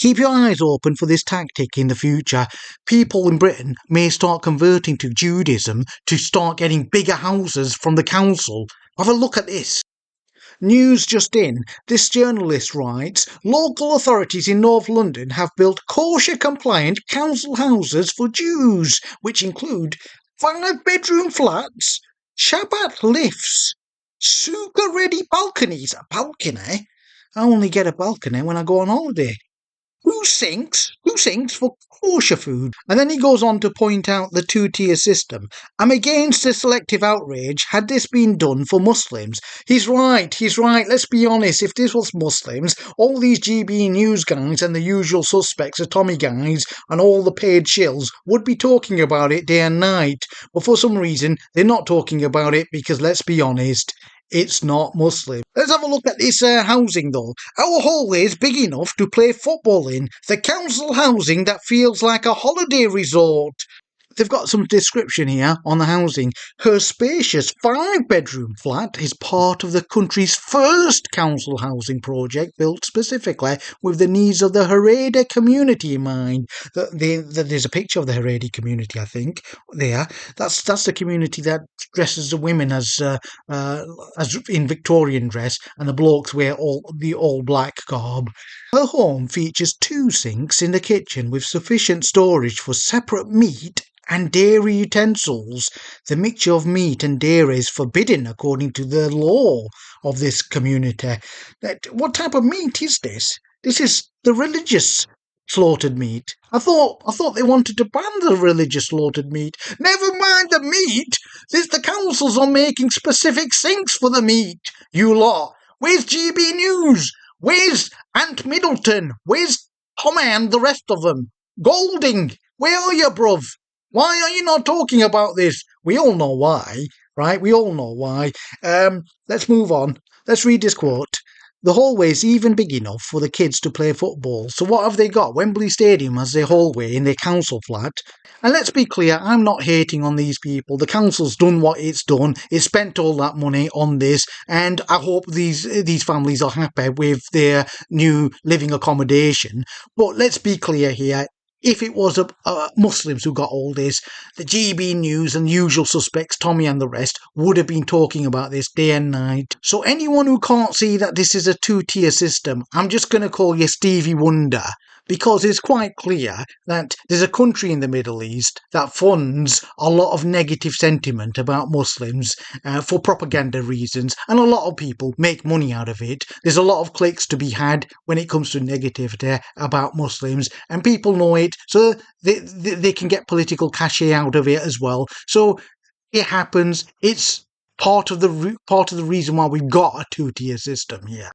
Keep your eyes open for this tactic in the future. People in Britain may start converting to Judaism to start getting bigger houses from the council. Have a look at this. News just in. This journalist writes, local authorities in North London have built kosher-compliant council houses for Jews, which include 5-bedroom flats, Shabbat lifts, sukkah-ready balconies. A balcony? I only get a balcony when I go on holiday. Who sinks for kosher food? And then he goes on to point out the two-tier system. I'm against the selective outrage had this been done for Muslims. He's right, let's be honest, if this was Muslims, all these GB News guys and the usual suspects, the Tommy guys and all the paid shills would be talking about it day and night. But for some reason, they're not talking about it because, let's be honest, it's not Muslim. Let's have a look at this housing though. Our hallway is big enough to play football in. The council housing that feels like a holiday resort. They've got some description here on the housing. Her spacious 5-bedroom flat is part of the country's first council housing project built specifically with the needs of the Haredi community in mind. There's a picture of the Haredi community, I think, there. That's the community that dresses the women as in Victorian dress, and the blokes wear the all-black garb. Her home features 2 sinks in the kitchen with sufficient storage for separate meat and dairy utensils. The mixture of meat and dairy is forbidden according to the law of this community. What type of meat is this? This is the religious slaughtered meat. I thought they wanted to ban the religious slaughtered meat. Never mind the meat. The councils are making specific sinks for the meat. You lot. Where's GB News? Where's Ant Middleton? Where's Tommy and the rest of them? Golding, where are you, bruv? Why are you not talking about this? We all know why, right? We all know why. Let's move on. Let's read this quote. The hallway is even big enough for the kids to play football. So what have they got? Wembley Stadium as their hallway in their council flat. And let's be clear, I'm not hating on these people. The council's done what it's done. It's spent all that money on this. And I hope these families are happy with their new living accommodation. But let's be clear here. If it was Muslims who got all this, the GB News and usual suspects, Tommy and the rest, would have been talking about this day and night. So anyone who can't see that this is a 2-tier system, I'm just going to call you Stevie Wonder. Because it's quite clear that there's a country in the Middle East that funds a lot of negative sentiment about Muslims for propaganda reasons, and a lot of people make money out of it. There's a lot of clicks to be had when it comes to negativity about Muslims, and people know it, so they can get political cachet out of it as well. So it happens. It's part of the reason why we've got a 2-tier system here.